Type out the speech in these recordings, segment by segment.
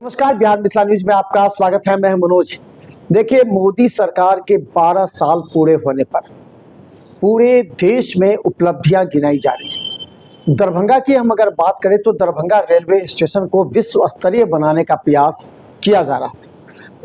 नमस्कार, बिहार मिथिला न्यूज में आपका स्वागत है। मैं मनोज। देखिए, मोदी सरकार के 12 साल पूरे होने पर पूरे देश में उपलब्धियां गिनाई जा रही हैं। दरभंगा की हम अगर बात करें तो दरभंगा रेलवे स्टेशन को विश्व स्तरीय बनाने का प्रयास किया जा रहा था।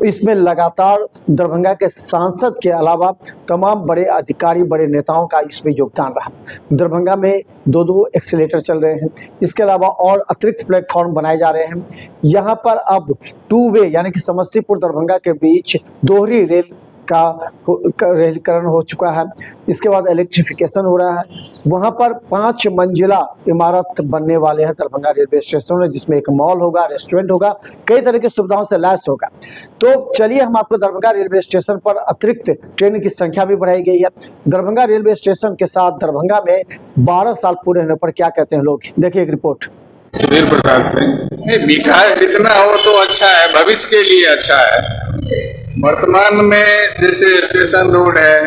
इसमें लगातार दरभंगा के सांसद के अलावा तमाम बड़े अधिकारी, बड़े नेताओं का इसमें योगदान रहा। दरभंगा में दो एक्सीलेटर चल रहे हैं। इसके अलावा और अतिरिक्त प्लेटफॉर्म बनाए जा रहे हैं। यहाँ पर अब 2 वे यानी कि समस्तीपुर दरभंगा के बीच दोहरी रेल का रेलकरण हो चुका है। इसके बाद इलेक्ट्रिफिकेशन हो रहा है। वहाँ पर 5 मंजिला इमारत बनने वाले हैं दरभंगा रेलवे स्टेशन में, जिसमें एक मॉल होगा, रेस्टोरेंट होगा, कई तरह की सुविधाओं से लैस होगा। तो चलिए हम आपको दरभंगा रेलवे स्टेशन पर अतिरिक्त ट्रेन की संख्या भी बढ़ाई गई है। दरभंगा रेलवे स्टेशन के साथ दरभंगा में 12 साल पूरे होने पर क्या कहते हैं लोग, देखिए एक रिपोर्ट। सुधीर प्रसाद सिंह। विकास जितना हो तो अच्छा है, भविष्य के लिए अच्छा है। वर्तमान में जैसे स्टेशन रोड है,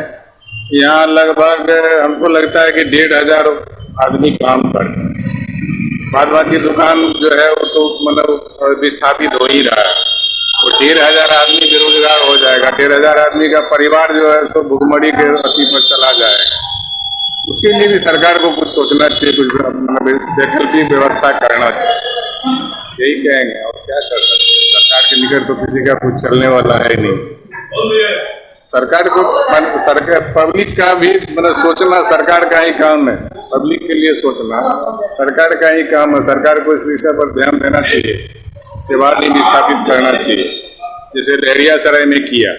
यहाँ लगभग हमको लगता है कि 1,500 आदमी काम करते हैं। बाद बाकी दुकान जो है वो तो मतलब विस्थापित हो ही रहा है। तो 1,500 आदमी बेरोजगार हो जाएगा। 1,500 आदमी का परिवार जो है सो भुखमरी के अति पर चला जाएगा। उसके लिए भी सरकार को कुछ सोचना चाहिए, कुछ वैकल्पिक व्यवस्था करना चाहिए, यही कहेंगे। और क्या कर सकते हैं, सरकार के निकट तो किसी का कुछ चलने वाला है नहीं। सरकार को पब्लिक का भी मतलब सोचना सरकार का ही काम है। पब्लिक के लिए सोचना सरकार का ही काम है। सरकार को इस विषय पर ध्यान देना चाहिए, उसके बाद ही विस्थापित करना चाहिए। जैसे लहरियासराय में किया,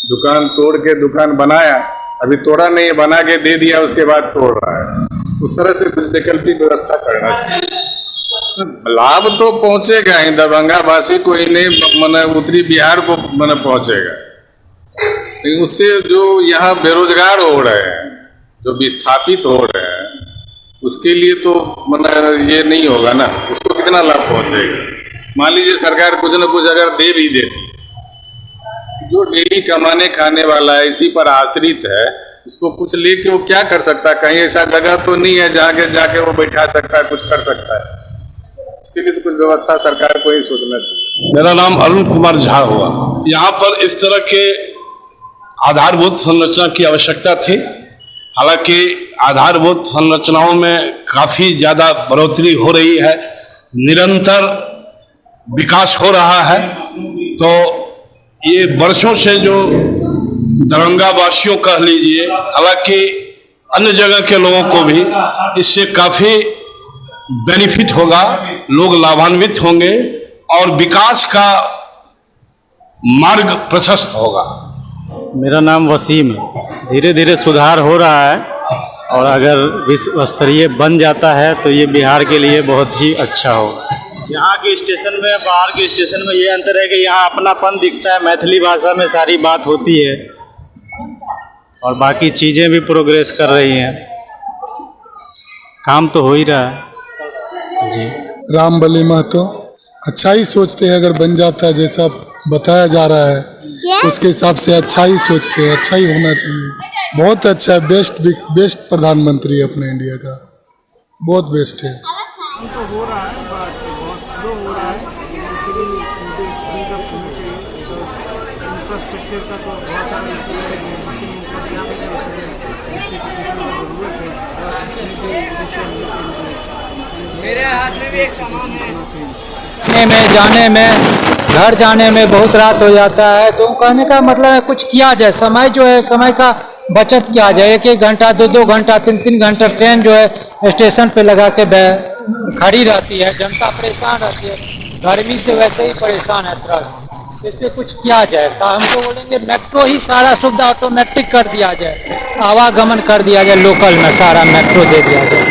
दुकान तोड़ के दुकान बनाया, अभी तोड़ा नहीं, बना के दे दिया, उसके बाद तोड़ रहा है। उस तरह से कुछ वैकल्पिक व्यवस्था करना चाहिए। लाभ तो पहुंचेगा ही, दरभंगा वासी को ही नहीं, मैंने उत्तरी बिहार को मैंने पहुंचेगा। लेकिन उससे जो यहाँ बेरोजगार हो रहे हैं, जो विस्थापित हो रहे हैं, उसके लिए तो मैंने ये नहीं होगा ना, उसको कितना लाभ पहुंचेगा। मान लीजिए सरकार कुछ न कुछ अगर दे भी देती, जो डेली कमाने खाने वाला है, इसी पर आश्रित है, उसको कुछ लेके वो क्या कर सकता है। कहीं ऐसा जगह तो नहीं है जहाँ जाके वो बैठा सकता है, कुछ कर सकता है। उसके लिए तो कुछ व्यवस्था सरकार को ही सोचना चाहिए। मेरा नाम अरुण कुमार झा हुआ। यहाँ पर इस तरह के आधारभूत संरचना की आवश्यकता थी। हालांकि आधारभूत संरचनाओं में काफ़ी ज़्यादा बढ़ोतरी हो रही है, निरंतर विकास हो रहा है। तो ये वर्षों से जो दरभंगा वासियों कह लीजिए, हालांकि अन्य जगह के लोगों को भी इससे काफ़ी बेनिफिट होगा, लोग लाभान्वित होंगे और विकास का मार्ग प्रशस्त होगा। मेरा नाम वसीम है। धीरे धीरे सुधार हो रहा है और अगर विश्व स्तरीय बन जाता है तो ये बिहार के लिए बहुत ही अच्छा होगा। यहाँ के स्टेशन में बाहर के स्टेशन में ये अंतर है कि यहाँ अपनापन दिखता है, मैथिली भाषा में सारी बात होती है और बाकी चीज़ें भी प्रोग्रेस कर रही हैं। काम तो हो ही रहा है जी। राम बली महतो अच्छा ही सोचते हैं, अगर बन जाता है जैसा बताया जा रहा है उसके हिसाब से अच्छा ही सोचते हैं, अच्छा ही होना चाहिए। बहुत अच्छा है, बेस्ट प्रधानमंत्री अपने इंडिया का, बहुत बेस्ट है। तो हो रहा है बट बहुत स्लो हो रहा है। इंफ्रास्ट्रक्चर का तो बहुत सारा मेरे हाथ में भी एक सामान है। जाने में घर जाने में बहुत रात हो जाता है। तो कहने का मतलब है कुछ किया जाए, समय जो है समय का बचत किया जाए। 1-1 घंटा 2-2 घंटा 3-3 घंटा ट्रेन जो है स्टेशन पे लगा के खड़ी रहती है, जनता परेशान रहती है। गर्मी से वैसे ही परेशान है ट्रक, इससे कुछ किया जाए। तो हम तो बोलेंगे मेट्रो ही सारा सुविधा ऑटोमेटिक कर दिया जाए, आवागमन कर दिया जाए, लोकल में सारा मेट्रो दे दिया जाए।